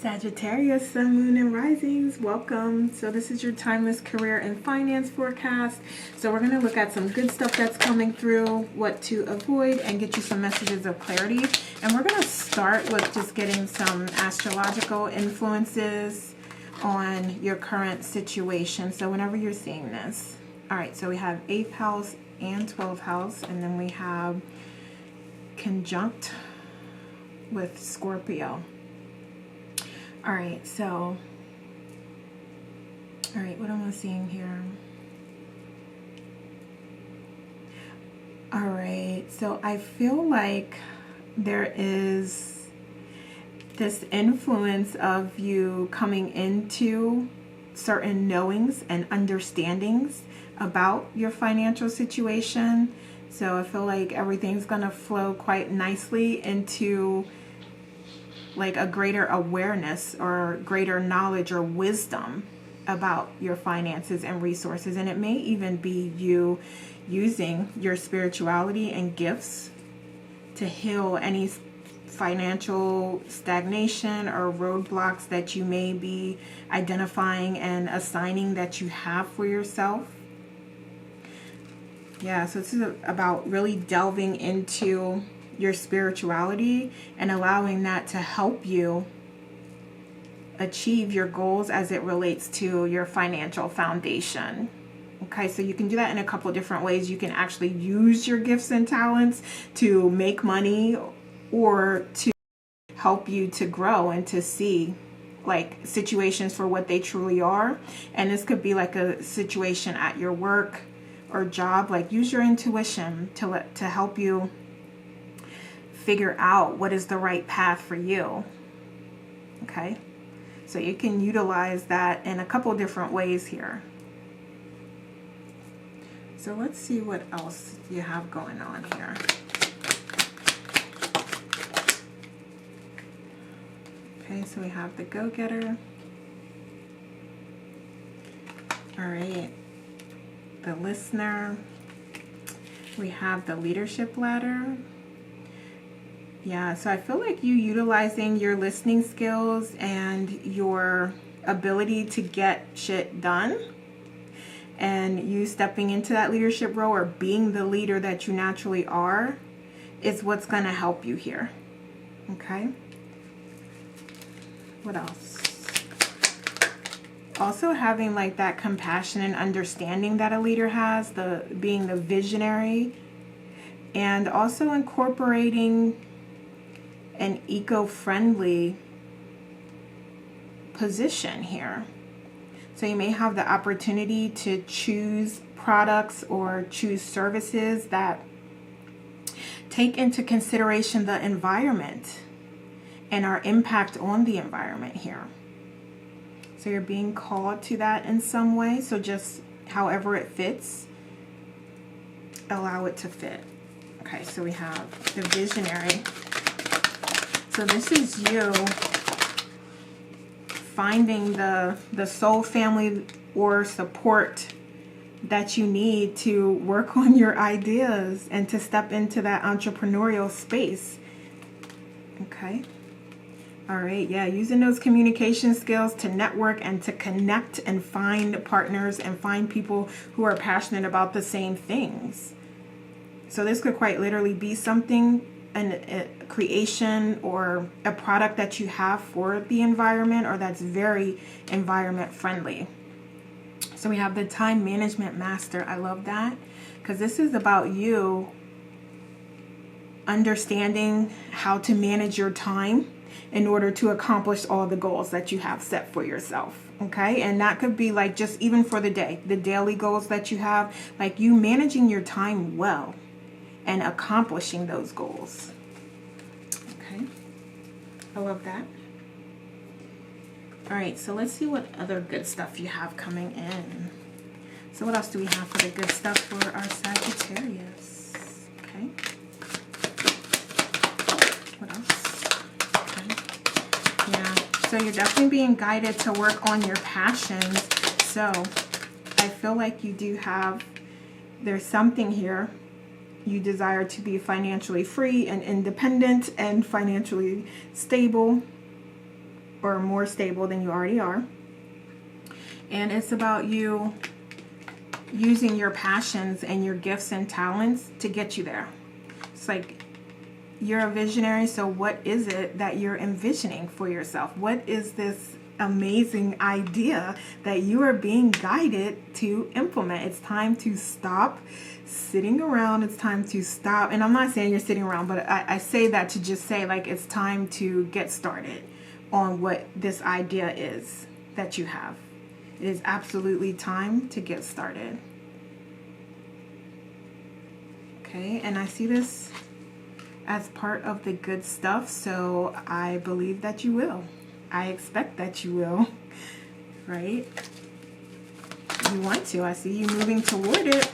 Sagittarius, Sun, Moon, and Risings, welcome. So this is your timeless career and finance forecast. So we're going to look at some good stuff that's coming through, what to avoid, and get you some messages of clarity. And we're going to start with just getting some astrological influences on your current situation. So whenever you're seeing this. All right, so we have 8th house and 12th house, and then we have conjunct with Scorpio. All right, so, what am I seeing here? All right, so I feel like there is this influence of you coming into certain knowings and understandings about your financial situation. So I feel like everything's gonna flow quite nicely into like a greater awareness or greater knowledge or wisdom about your finances and resources. And it may even be you using your spirituality and gifts to heal any financial stagnation or roadblocks that you may be identifying and assigning that you have for yourself. Yeah, so this is about really delving into your spirituality and allowing that to help you achieve your goals as it relates to your financial foundation. Okay, so you can do that in a couple different ways. You can actually use your gifts and talents to make money or to help you to grow and to see like situations for what they truly are. And this could be like a situation at your work or job. Like use your intuition to help you figure out what is the right path for you. Okay, so you can utilize that in a couple different ways here. So let's see what else you have going on here. Okay, so we have the go-getter. All right, the listener. We have the leadership ladder. Yeah, so I feel like you utilizing your listening skills and your ability to get shit done and you stepping into that leadership role or being the leader that you naturally are is what's going to help you here. Okay. What else? Also having like that compassion and understanding that a leader has, being the visionary, and also incorporating an eco-friendly position here. So you may have the opportunity to choose products or choose services that take into consideration the environment and our impact on the environment here. So you're being called to that in some way. So just however it fits, allow it to fit. Okay, so we have the visionary. So this is you finding the soul family or support that you need to work on your ideas and to step into that entrepreneurial space. Okay. All right. Yeah. Using those communication skills to network and to connect and find partners and find people who are passionate about the same things. So this could quite literally be something, a creation or a product that you have for the environment or that's very environment friendly. So we have the time management master. I love that because this is about you understanding how to manage your time in order to accomplish all the goals that you have set for yourself. Okay, and that could be like just even for the day, the daily goals that you have, like you managing your time well and accomplishing those goals. Okay, I love that. All right, so let's see what other good stuff you have coming in. So what else do we have for the good stuff for our Sagittarius? Okay. What else? Okay. Yeah, so you're definitely being guided to work on your passions. So I feel like you do have, there's something here. You desire to be financially free and independent and financially stable. or more stable than you already are. And it's about you using your passions and your gifts and talents to get you there. It's like you're a visionary, so what is it that you're envisioning for yourself? What is this amazing idea that you are being guided to implement? It's time to stop sitting around. It's time to stop. And I'm not saying you're sitting around, but I say that to just say, like, it's time to get started on what this idea is that you have. It is absolutely time to get started. Okay, and I see this as part of the good stuff, so I believe that you will. I expect that you will, right? You want to. I see you moving toward it,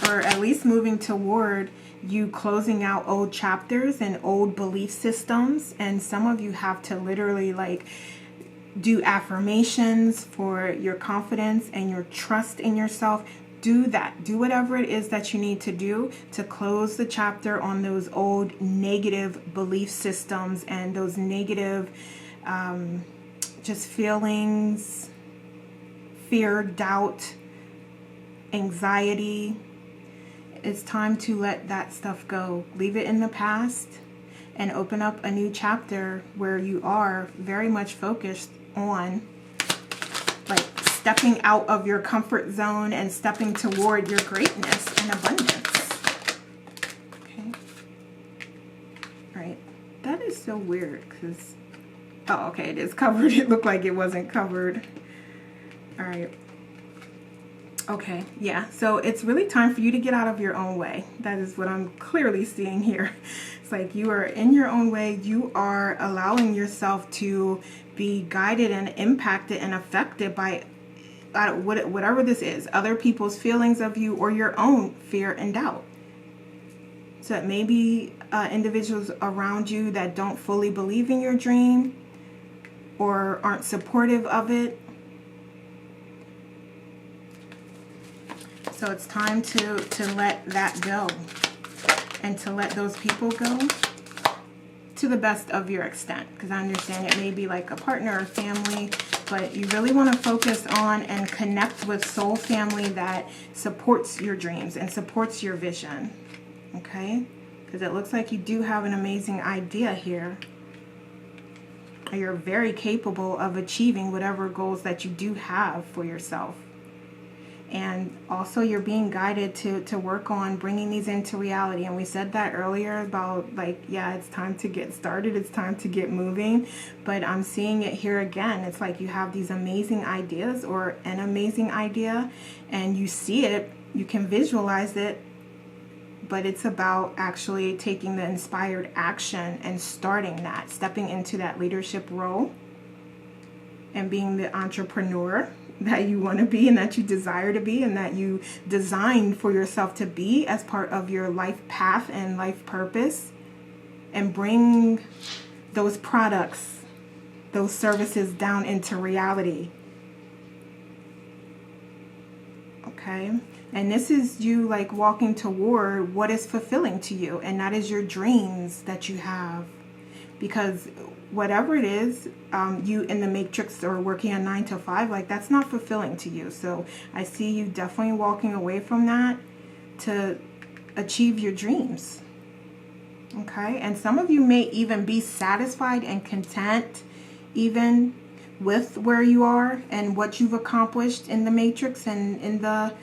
or at least moving toward you closing out old chapters and old belief systems. And some of you have to literally like do affirmations for your confidence and your trust in yourself. Do that. Do whatever it is that you need to do to close the chapter on those old negative belief systems and those negative just feelings, fear, doubt, anxiety. It's time to let that stuff go. Leave it in the past and open up a new chapter where you are very much focused on like stepping out of your comfort zone and stepping toward your greatness and abundance. Okay. All right. That is so weird because, oh, okay, it is covered. It looked like it wasn't covered. All right. Okay, yeah, so it's really time for you to get out of your own way. That is what I'm clearly seeing here. It's like you are in your own way. You are allowing yourself to be guided and impacted and affected by whatever this is, other people's feelings of you or your own fear and doubt. So it may be individuals around you that don't fully believe in your dream or aren't supportive of it. So it's time to let that go and to let those people go to the best of your extent. Because I understand it may be like a partner or family, but you really want to focus on and connect with soul family that supports your dreams and supports your vision. Okay? Because it looks like you do have an amazing idea here. You're very capable of achieving whatever goals that you do have for yourself. And also you're being guided to work on bringing these into reality. And we said that earlier about like, yeah, it's time to get started. It's time to get moving. But I'm seeing it here again. It's like you have these amazing ideas or an amazing idea and you see it, you can visualize it, but it's about actually taking the inspired action and starting that, stepping into that leadership role and being the entrepreneur that you want to be and that you desire to be and that you designed for yourself to be as part of your life path and life purpose, and bring those products, those services down into reality. Okay? And this is you like walking toward what is fulfilling to you, and that is your dreams that you have. Because whatever it is, you in the matrix or working a 9 to 5, like that's not fulfilling to you. So I see you definitely walking away from that to achieve your dreams. Okay, and some of you may even be satisfied and content even with where you are and what you've accomplished in the matrix and in the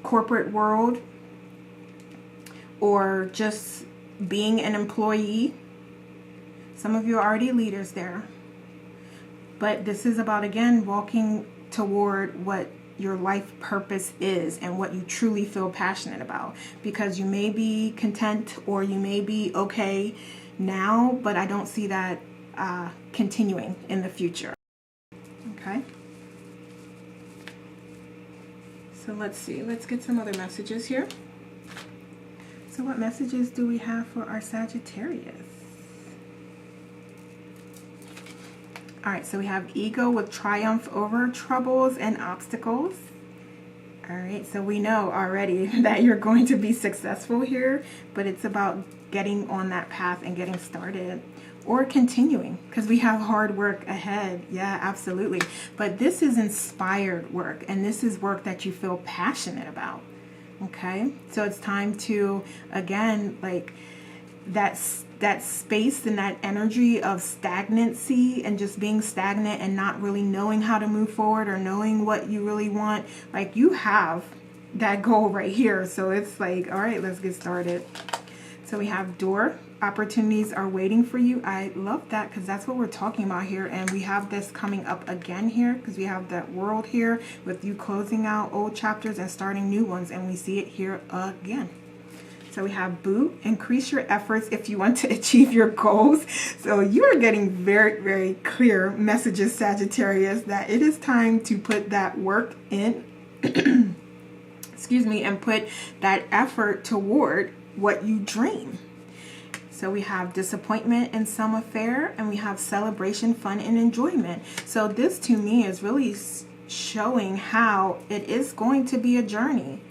corporate world, or just being an employee. Some of you are already leaders there. But this is about, again, walking toward what your life purpose is and what you truly feel passionate about. Because you may be content or you may be okay now, but I don't see that continuing in the future. Okay? So let's see. Let's get some other messages here. So what messages do we have for our Sagittarius? All right, so we have ego with triumph over troubles and obstacles. All right, so we know already that you're going to be successful here, but it's about getting on that path and getting started. or continuing, because we have hard work ahead. Yeah, absolutely. But this is inspired work, and this is work that you feel passionate about. Okay, so it's time to, again, like that space and that energy of stagnancy and just being stagnant and not really knowing how to move forward or knowing what you really want. Like, you have that goal right here. So it's like, all right, let's get started. So we have door. Opportunities are waiting for you. I love that, because that's what we're talking about here. And we have this coming up again here, because we have that world here with you closing out old chapters and starting new ones. And we see it here again. So we have boot. Increase your efforts if you want to achieve your goals. So you are getting very, very clear messages, Sagittarius, that it is time to put that work in, excuse me, and put that effort toward what you dream. So we have disappointment in some affair, and we have celebration, fun, and enjoyment. So this to me is really showing how it is going to be a journey.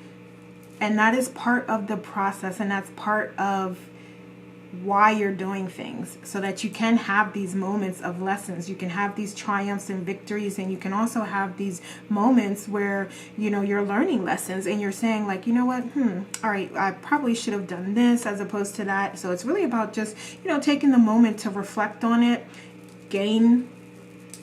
And that is part of the process, and that's part of why you're doing things, so that you can have these moments of lessons. You can have these triumphs and victories, and you can also have these moments where, you know, you're learning lessons and you're saying, like, you know what, all right, I probably should have done this as opposed to that. So it's really about just, you know, taking the moment to reflect on it, gain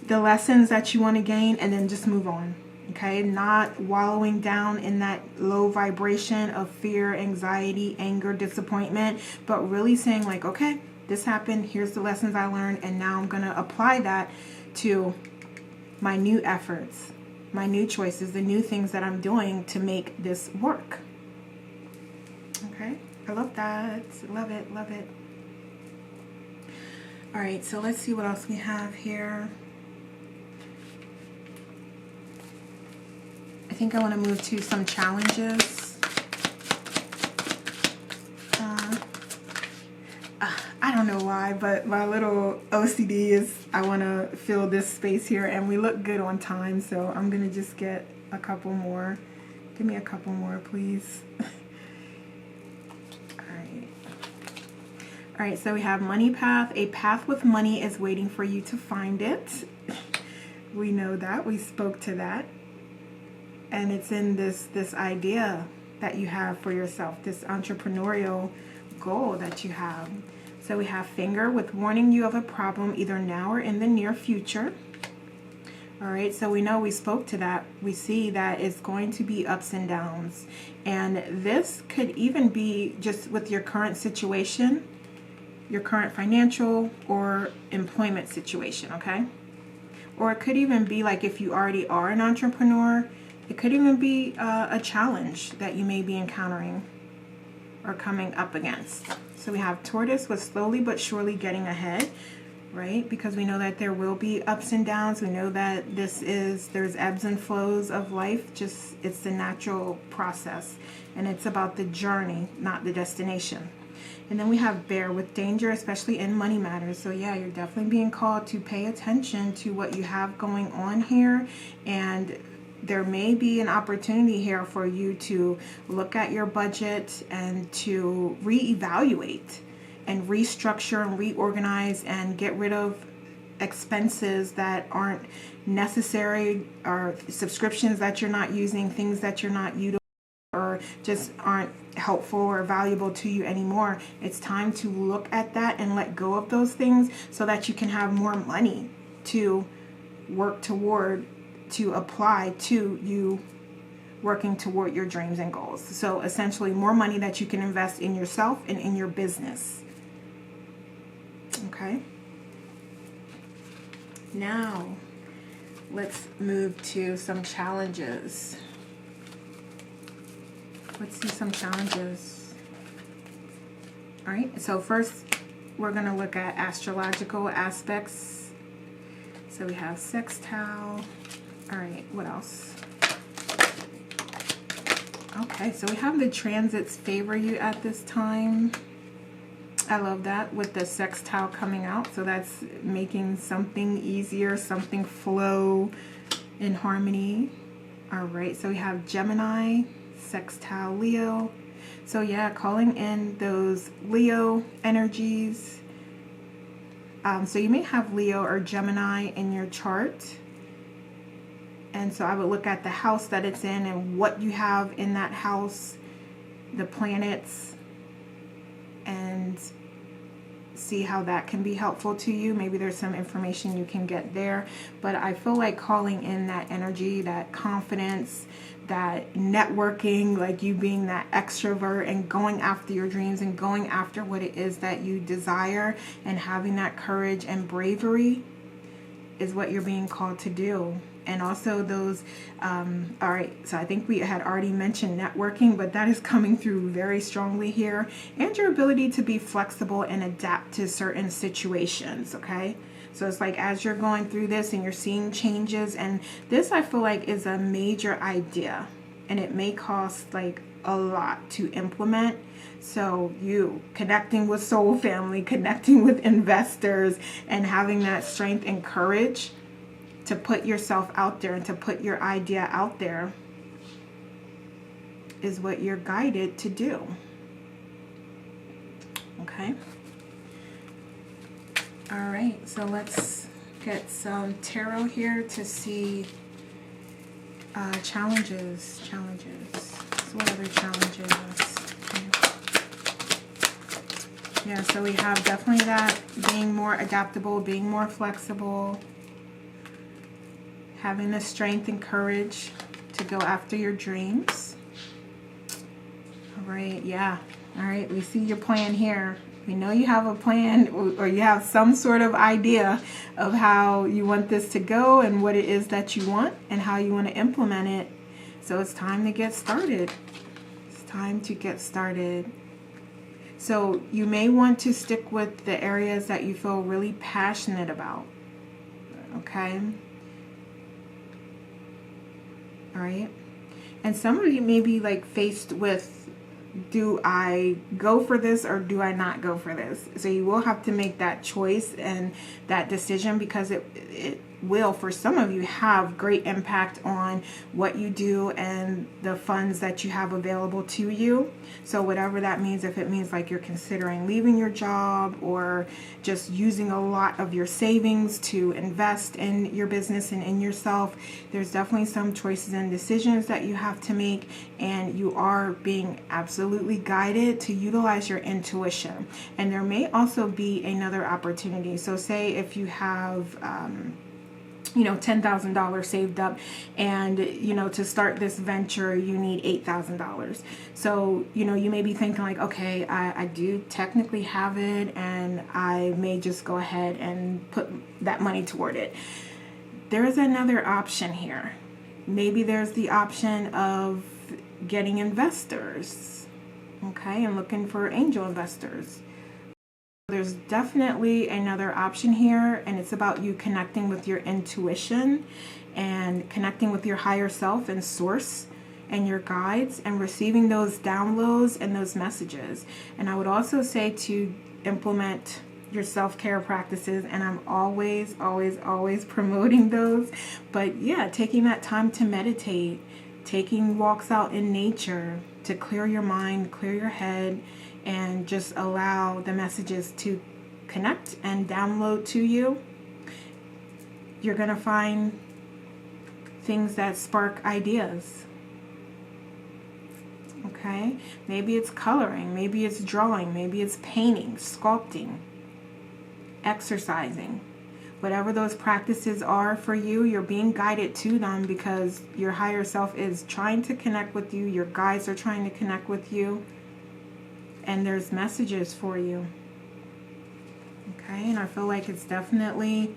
the lessons that you want to gain, and then just move on. Okay, not wallowing down in that low vibration of fear, anxiety, anger, disappointment, but really saying, like, okay, this happened, here's the lessons I learned, and now I'm going to apply that to my new efforts, my new choices, the new things that I'm doing to make this work. Okay, I love that. Love it, love it. All right, so let's see what else we have here. I think I want to move to some challenges. I don't know why, but my little OCD is, I want to fill this space here, and we look good on time, so I'm going to just get a couple more. Give me a couple more, please. All right, so we have money path. A path with money is waiting for you to find it. We know that. We spoke to that. And it's in this idea that you have for yourself, this entrepreneurial goal that you have. So we have finger with warning you of a problem either now or in the near future. All right, so we know we spoke to that. We see that it's going to be ups and downs. And this could even be just with your current situation, your current financial or employment situation, okay? Or it could even be like if you already are an entrepreneur, it could even be a challenge that you may be encountering or coming up against. So we have tortoise with slowly but surely getting ahead, right? Because we know that there will be ups and downs. We know that there's ebbs and flows of life. Just, it's the natural process. And it's about the journey, not the destination. And then we have bear with danger, especially in money matters. So yeah, you're definitely being called to pay attention to what you have going on here. And there may be an opportunity here for you to look at your budget and to reevaluate and restructure and reorganize and get rid of expenses that aren't necessary, or subscriptions that you're not using, things that you're not utilizing, or just aren't helpful or valuable to you anymore. It's time to look at that and let go of those things so that you can have more money to work toward, to apply to you working toward your dreams and goals. So essentially more money that you can invest in yourself and in your business. Okay. Now let's move to some challenges. Let's see some challenges. All right, so first we're going to look at astrological aspects. So we have sextile. All right, what else? Okay, so we have the transits favor you at this time. I love that with the sextile coming out. So that's making something easier, something flow in harmony. All right, so we have Gemini, sextile Leo. So yeah, calling in those Leo energies. So you may have Leo or Gemini in your chart. And so I would look at the house that it's in and what you have in that house, the planets, and see how that can be helpful to you. Maybe there's some information you can get there. But I feel like calling in that energy, that confidence, that networking, like you being that extrovert and going after your dreams and going after what it is that you desire, and having that courage and bravery is what you're being called to do. And also those, all right, so I think we had already mentioned networking, but that is coming through very strongly here. And your ability to be flexible and adapt to certain situations, okay? So it's like as you're going through this and you're seeing changes, and this I feel like is a major idea, and it may cost like a lot to implement. So you connecting with soul family, connecting with investors, and having that strength and courage to put yourself out there and to put your idea out there is what you're guided to do. Okay. All right, so let's get some tarot here to see challenges. So what other challenges? Yeah, so we have definitely that being more adaptable, being more flexible, having the strength and courage to go after your dreams. All right, yeah. All right, we see your plan here. We know you have a plan, or you have some sort of idea of how you want this to go and what it is that you want and how you want to implement it. So it's time to get started. It's time to get started. So you may want to stick with the areas that you feel really passionate about. Okay? All right. And some of you may be like faced with, do I go for this or do I not go for this? So you will have to make that choice and that decision, because it will, for some of you, have great impact on what you do and the funds that you have available to you. So whatever that means, if it means like you're considering leaving your job or just using a lot of your savings to invest in your business and in yourself, there's definitely some choices and decisions that you have to make, and you are being absolutely guided to utilize your intuition. And there may also be another opportunity. So say if you have $10,000 saved up, and to start this venture you need $8,000. So you may be thinking like, okay, I do technically have it, and I may just go ahead and put that money toward it. There's another option here. Maybe there's the option of getting investors, okay, and looking for angel investors. There's definitely another option here, and it's about you connecting with your intuition and connecting with your higher self and source and your guides, and receiving those downloads and those messages. And I would also say to implement your self-care practices, and I'm always promoting those. But yeah, taking that time to meditate, taking walks out in nature to clear your mind, clear your head, and just allow the messages to connect and download to you. You're going to find things that spark ideas. Okay? Maybe it's coloring, maybe it's drawing, maybe it's painting, sculpting, exercising. Whatever those practices are for you, you're being guided to them because your higher self is trying to connect with you. Your guides are trying to connect with you. And there's messages for you. Okay, and I feel like it's definitely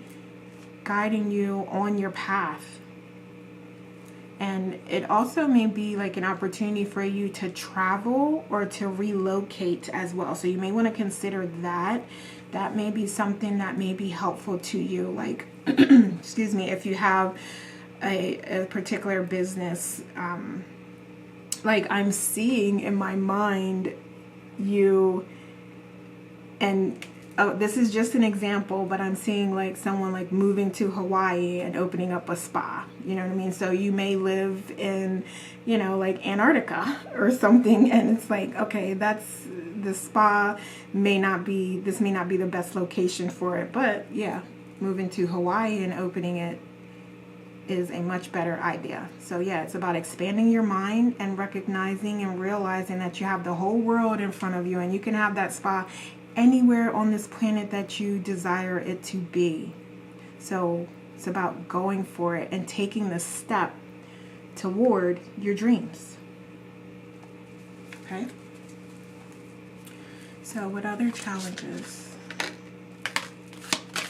guiding you on your path. And it also may be like an opportunity for you to travel or to relocate as well. So you may want to consider that. That may be something that may be helpful to you. Like, excuse me, if you have a particular business, like I'm seeing in my mind you, and this is just an example, but I'm seeing like someone like moving to Hawaii and opening up a spa. You know what I mean? So you may live in, like Antarctica or something, and it's like, okay, the spa may not be the best location for it, but yeah, moving to Hawaii and opening it is a much better idea. So yeah, it's about expanding your mind and recognizing and realizing that you have the whole world in front of you, and you can have that spa anywhere on this planet that you desire it to be. So it's about going for it and taking the step toward your dreams. Okay? So what other challenges?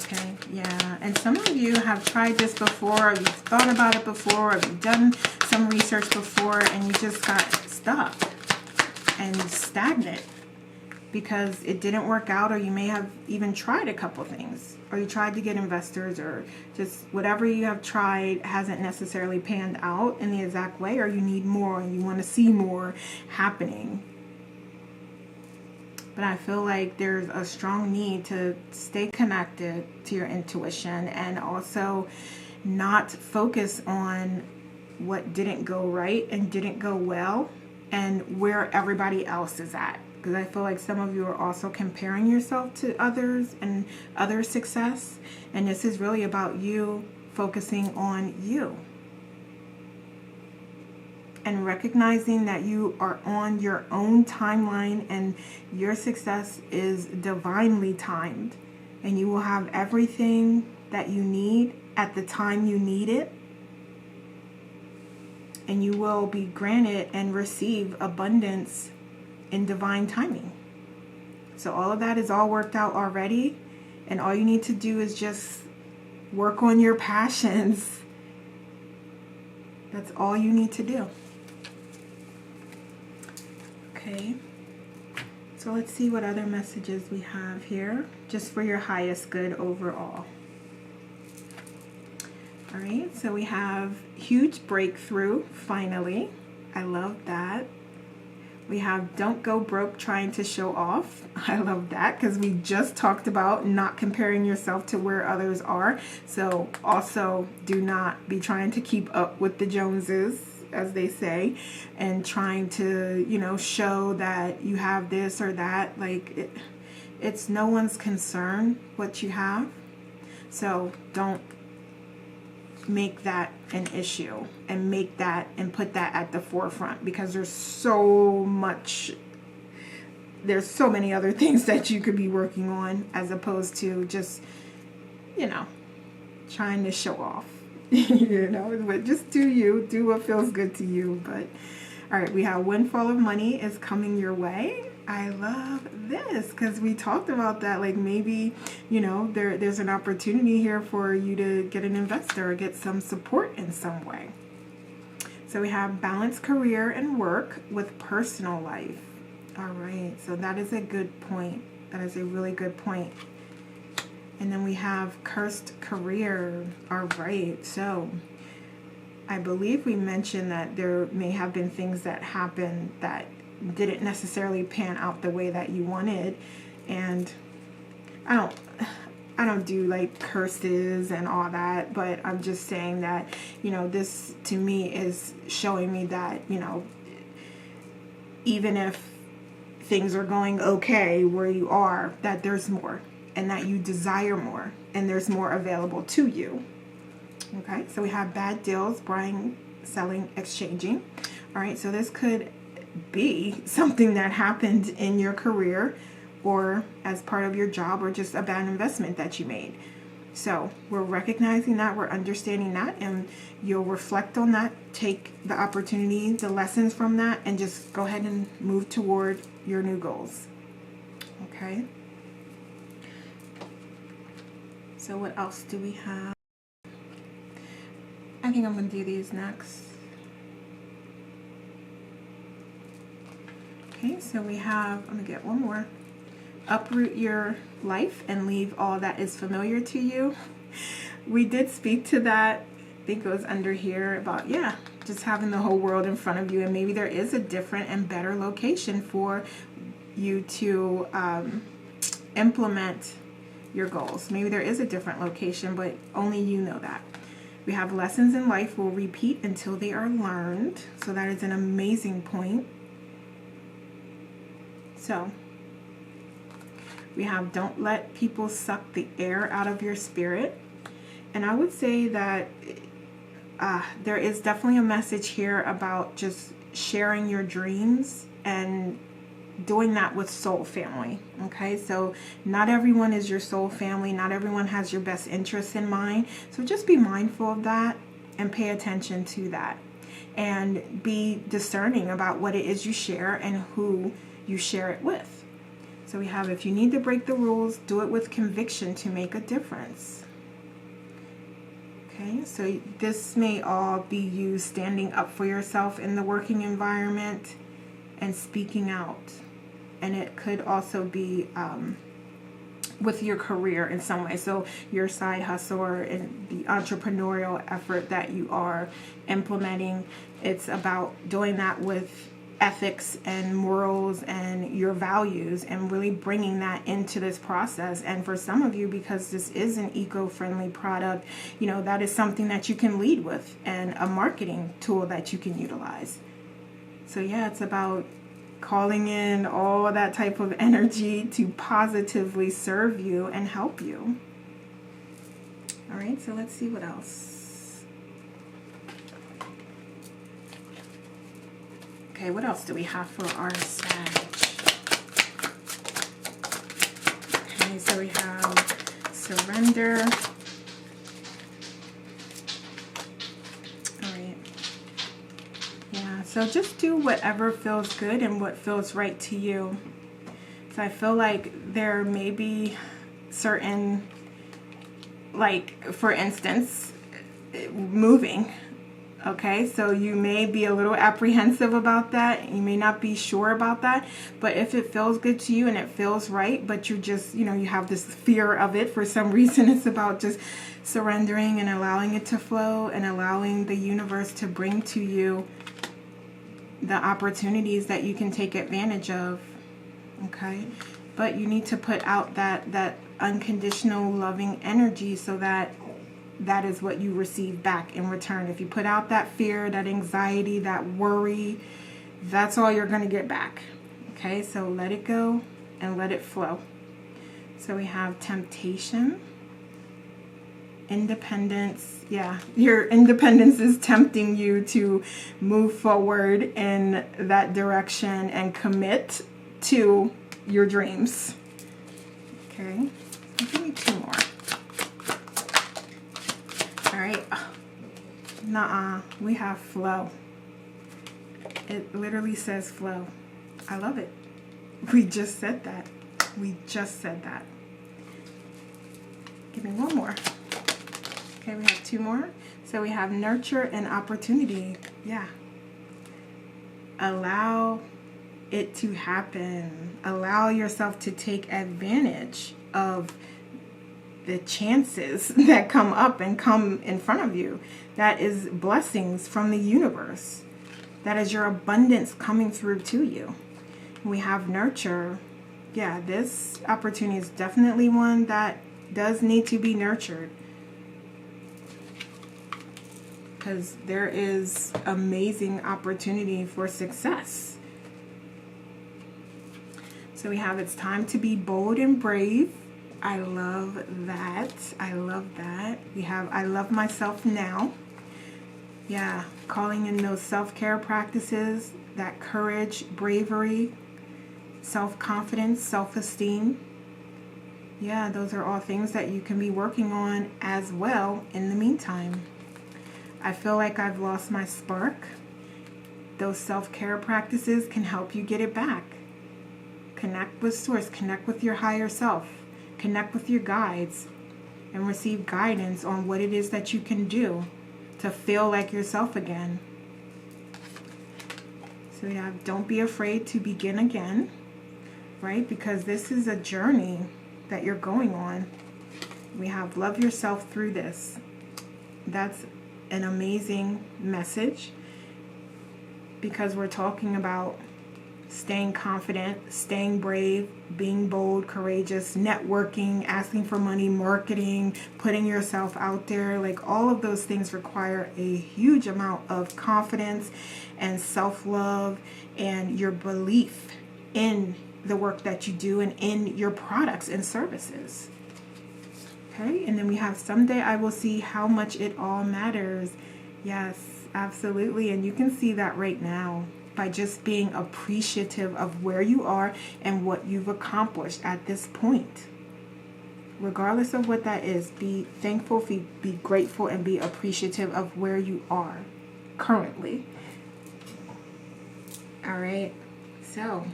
Okay, yeah, and some of you have tried this before, or you've thought about it before, or you've done some research before, and you just got stuck and stagnant because it didn't work out, or you may have even tried a couple things, or you tried to get investors, or just whatever you have tried hasn't necessarily panned out in the exact way, or you need more and you want to see more happening. But I feel like there's a strong need to stay connected to your intuition and also not focus on what didn't go right and didn't go well and where everybody else is at. Because I feel like some of you are also comparing yourself to others and other success. And this is really about you focusing on you. And recognizing that you are on your own timeline and your success is divinely timed. And you will have everything that you need at the time you need it. And you will be granted and receive abundance in divine timing. So all of that is all worked out already. And all you need to do is just work on your passions. That's all you need to do. Okay, so let's see what other messages we have here, just for your highest good overall. All right, so we have huge breakthrough, finally. I love that. We have don't go broke trying to show off. I love that because we just talked about not comparing yourself to where others are. So also do not be trying to keep up with the Joneses, as they say, and trying to, you know, show that you have this or that. Like, it's no one's concern what you have. So don't make that an issue and make that and put that at the forefront, because there's so many other things that you could be working on, as opposed to just, you know, trying to show off. You know, but just do what feels good to you. But all right, we have windfall of money is coming your way. I love this because we talked about that. Like, maybe, you know, there's an opportunity here for you to get an investor or get some support in some way. So we have balanced career and work with personal life. All right, so that is a good point. That is a really good point. And then we have cursed career. All right, so I believe we mentioned that there may have been things that happened that didn't necessarily pan out the way that you wanted. And I don't do like curses and all that, but I'm just saying that, you know, this to me is showing me that, you know, even if things are going okay where you are, that there's more. And that you desire more, and there's more available to you. Okay, so we have bad deals, buying, selling, exchanging. All right, so this could be something that happened in your career or as part of your job, or just a bad investment that you made. So we're recognizing that, we're understanding that, and you'll reflect on that, take the opportunity, the lessons from that, and just go ahead and move toward your new goals. Okay. So what else do we have? I think I'm going to do these next. Okay, so we have, I'm going to get one more. Uproot your life and leave all that is familiar to you. We did speak to that. I think it was under here about, yeah, just having the whole world in front of you. And maybe there is a different and better location for you to implement your goals. Maybe there is a different location, but only you know that. We have lessons in life will repeat until they are learned. So that is an amazing point. So We have don't let people suck the air out of your spirit. And I would say that there is definitely a message here about just sharing your dreams and doing that with soul family. Okay, so not everyone is your soul family. Not everyone has your best interests in mind. So just be mindful of that and pay attention to that. And be discerning about what it is you share and who you share it with. So we have, if you need to break the rules, do it with conviction to make a difference. Okay, so this may all be you standing up for yourself in the working environment and speaking out. And it could also be with your career in some way. So your side hustle or in the entrepreneurial effort that you are implementing, it's about doing that with ethics and morals and your values and really bringing that into this process. And for some of you, because this is an eco-friendly product, you know, that is something that you can lead with and a marketing tool that you can utilize. So yeah, it's about calling in all that type of energy to positively serve you and help you. All right, so let's see what else. Okay, what else do we have for our Sag? Okay, so we have surrender. So just do whatever feels good and what feels right to you. So I feel like there may be certain, like for instance, moving. Okay, so you may be a little apprehensive about that. You may not be sure about that. But if it feels good to you and it feels right, but you just, you know, you have this fear of it for some reason, it's about just surrendering and allowing it to flow and allowing the universe to bring to you the opportunities that you can take advantage of. Okay, but you need to put out that unconditional loving energy so that is what you receive back in return. If you put out that fear, that anxiety, that worry, that's all you're going to get back. Okay, so let it go and let it flow. So we have temptation, independence. Yeah, your independence is tempting you to move forward in that direction and commit to your dreams. Okay, give me two more. All right. Nuh-uh. We have flow. It literally says flow. I love it. We just said that. We just said that. Give me one more. Okay, we have two more. So we have nurture and opportunity. Yeah. Allow it to happen. Allow yourself to take advantage of the chances that come up and come in front of you. That is blessings from the universe. That is your abundance coming through to you. We have nurture. Yeah, this opportunity is definitely one that does need to be nurtured. Because there is amazing opportunity for success. So we have, it's time to be bold and brave. I love that. I love that. We have, I love myself now. Yeah, calling in those self-care practices, that courage, bravery, self-confidence, self-esteem. Yeah, those are all things that you can be working on as well in the meantime. I feel like I've lost my spark. Those self-care practices can help you get it back. Connect with source, connect with your higher self, connect with your guides, and receive guidance on what it is that you can do to feel like yourself again. So we have, don't be afraid to begin again, right? Because this is a journey that you're going on. We have, love yourself through this. That's an amazing message, because we're talking about staying confident, staying brave, being bold, courageous, networking, asking for money, marketing, putting yourself out there. Like, all of those things require a huge amount of confidence and self-love and your belief in the work that you do and in your products and services. Okay, and then we have someday I will see how much it all matters. Yes, absolutely. And you can see that right now by just being appreciative of where you are and what you've accomplished at this point. Regardless of what that is, be thankful, be grateful, and be appreciative of where you are currently. All right, so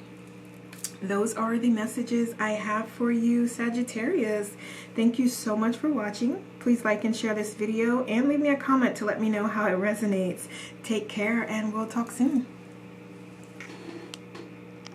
those are the messages I have for you, Sagittarius. Thank you so much for watching. Please like and share this video and leave me a comment to let me know how it resonates. Take care and we'll talk soon.